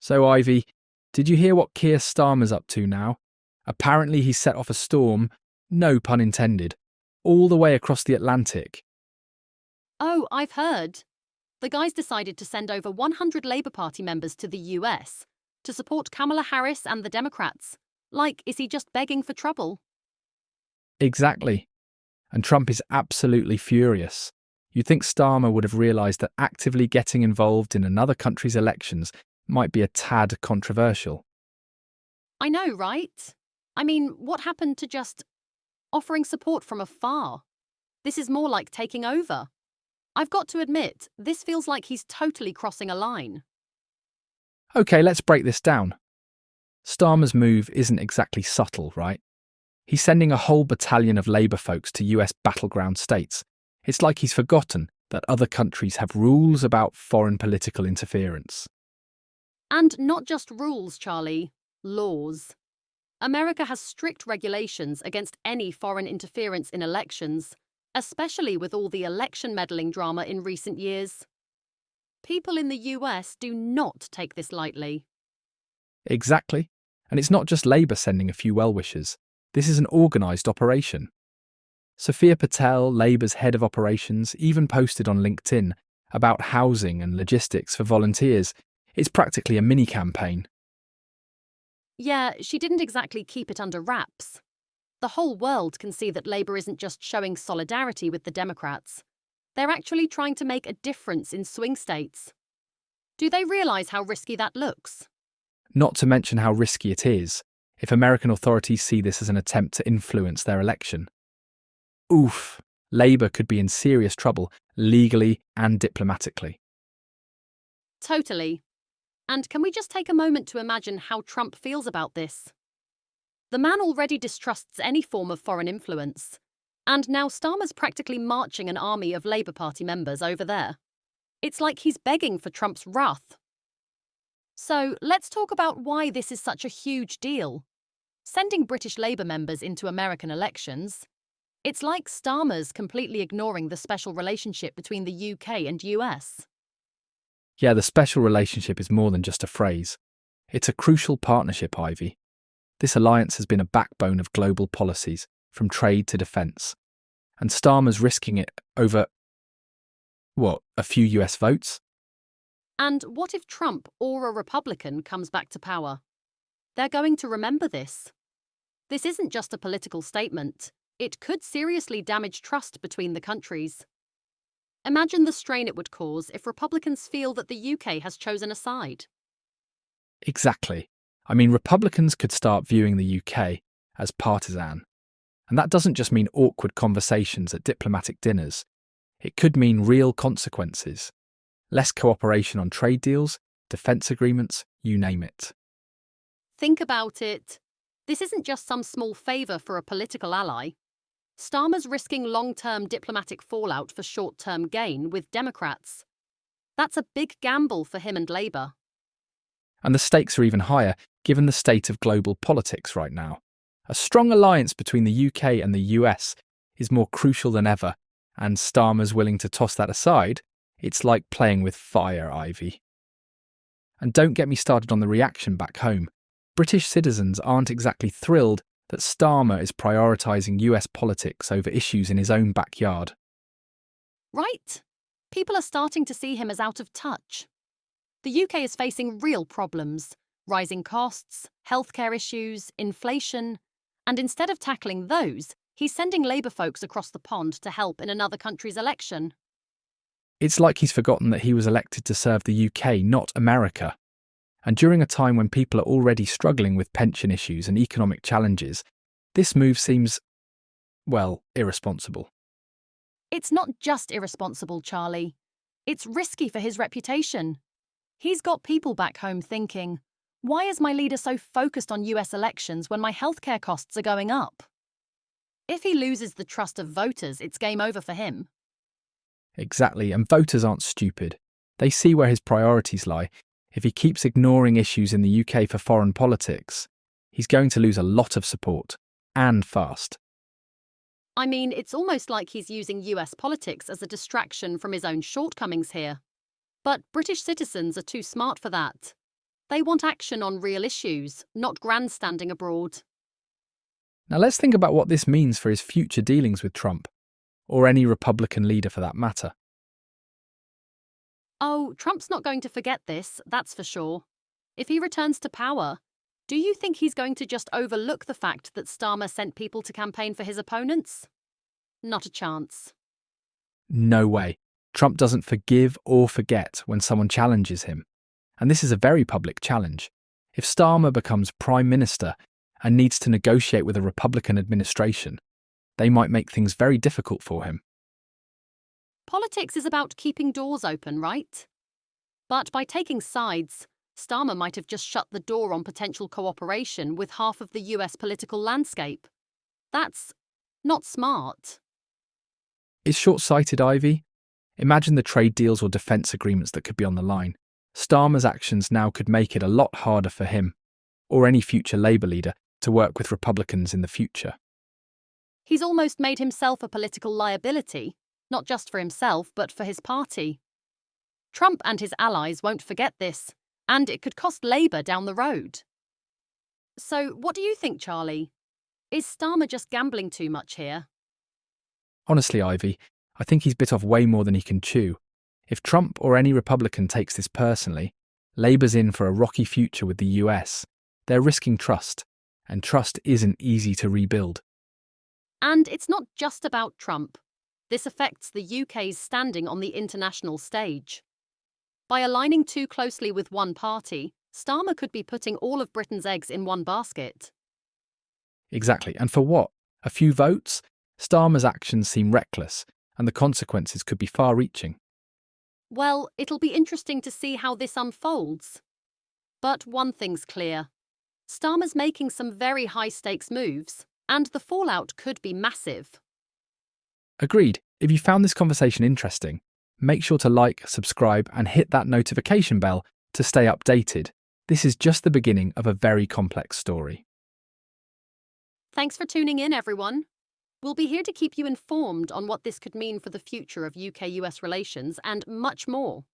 So, Ivy, did you hear what Keir Starmer's up to now? Apparently he's set off a storm, no pun intended, all the way across the Atlantic. Oh, I've heard. The guy's decided to send over 100 Labour Party members to the U.S. to support Kamala Harris and the Democrats. Like, is he just begging for trouble? Exactly. And Trump is absolutely furious. You'd think Starmer would have realised that actively getting involved in another country's elections might be a tad controversial. I know, right? I mean, what happened to just offering support from afar? This is more like taking over. I've got to admit, this feels like he's totally crossing a line. OK, let's break this down. Starmer's move isn't exactly subtle, right? He's sending a whole battalion of Labour folks to US battleground states. It's like he's forgotten that other countries have rules about foreign political interference. And not just rules, Charlie, laws. America has strict regulations against any foreign interference in elections, especially with all the election meddling drama in recent years. People in the US do not take this lightly. Exactly. And it's not just Labour sending a few well-wishers. This is an organised operation. Sophia Patel, Labour's head of operations, even posted on LinkedIn about housing and logistics for volunteers. It's practically a mini-campaign. Yeah, she didn't exactly keep it under wraps. The whole world can see that Labour isn't just showing solidarity with the Democrats. They're actually trying to make a difference in swing states. Do they realise how risky that looks? Not to mention how risky it is if American authorities see this as an attempt to influence their election. Oof, Labour could be in serious trouble, legally and diplomatically. Totally. And can we just take a moment to imagine how Trump feels about this? The man already distrusts any form of foreign influence. And now Starmer's practically marching an army of Labour Party members over there. It's like he's begging for Trump's wrath. So let's talk about why this is such a huge deal. Sending British Labour members into American elections, it's like Starmer's completely ignoring the special relationship between the UK and US. Yeah, the special relationship is more than just a phrase. It's a crucial partnership, Ivy. This alliance has been a backbone of global policies, from trade to defence. And Starmer's risking it over, a few US votes? And what if Trump or a Republican comes back to power? They're going to remember this. This isn't just a political statement. It could seriously damage trust between the countries. Imagine the strain it would cause if Republicans feel that the UK has chosen a side. Exactly. I mean, Republicans could start viewing the UK as partisan. And that doesn't just mean awkward conversations at diplomatic dinners. It could mean real consequences. Less cooperation on trade deals, defence agreements, you name it. Think about it. This isn't just some small favour for a political ally. Starmer's risking long-term diplomatic fallout for short-term gain with Democrats. That's a big gamble for him and Labour. And the stakes are even higher, given the state of global politics right now. A strong alliance between the UK and the US is more crucial than ever, and Starmer's willing to toss that aside. It's like playing with fire, Ivy. And don't get me started on the reaction back home. British citizens aren't exactly thrilled that Starmer is prioritising US politics over issues in his own backyard. Right? People are starting to see him as out of touch. The UK is facing real problems: rising costs, healthcare issues, inflation. And instead of tackling those, he's sending Labour folks across the pond to help in another country's election. It's like he's forgotten that he was elected to serve the UK, not America. And during a time when people are already struggling with pension issues and economic challenges, this move seems, irresponsible. It's not just irresponsible, Charlie. It's risky for his reputation. He's got people back home thinking, why is my leader so focused on US elections when my healthcare costs are going up? If he loses the trust of voters, it's game over for him. Exactly, and voters aren't stupid. They see where his priorities lie. If he keeps ignoring issues in the UK for foreign politics, he's going to lose a lot of support, and fast. I mean, it's almost like he's using US politics as a distraction from his own shortcomings here. But British citizens are too smart for that. They want action on real issues, not grandstanding abroad. Now let's think about what this means for his future dealings with Trump, or any Republican leader for that matter. Oh, Trump's not going to forget this, that's for sure. If he returns to power, do you think he's going to just overlook the fact that Starmer sent people to campaign for his opponents? Not a chance. No way. Trump doesn't forgive or forget when someone challenges him. And this is a very public challenge. If Starmer becomes Prime Minister and needs to negotiate with a Republican administration, they might make things very difficult for him. Politics is about keeping doors open, right? But by taking sides, Starmer might have just shut the door on potential cooperation with half of the US political landscape. That's not smart. It's short-sighted, Ivy. Imagine the trade deals or defence agreements that could be on the line. Starmer's actions now could make it a lot harder for him, or any future Labour leader, to work with Republicans in the future. He's almost made himself a political liability, not just for himself, but for his party. Trump and his allies won't forget this, and it could cost Labour down the road. So, what do you think, Charlie? Is Starmer just gambling too much here? Honestly, Ivy, I think he's bit off way more than he can chew. If Trump or any Republican takes this personally, Labour's in for a rocky future with the US. They're risking trust, and trust isn't easy to rebuild. And it's not just about Trump. This affects the UK's standing on the international stage. By aligning too closely with one party, Starmer could be putting all of Britain's eggs in one basket. Exactly, and for what? A few votes? Starmer's actions seem reckless, and the consequences could be far-reaching. Well, it'll be interesting to see how this unfolds. But one thing's clear. Starmer's making some very high-stakes moves, and the fallout could be massive. Agreed. If you found this conversation interesting, make sure to like, subscribe, and hit that notification bell to stay updated. This is just the beginning of a very complex story. Thanks for tuning in, everyone. We'll be here to keep you informed on what this could mean for the future of UK-US relations and much more.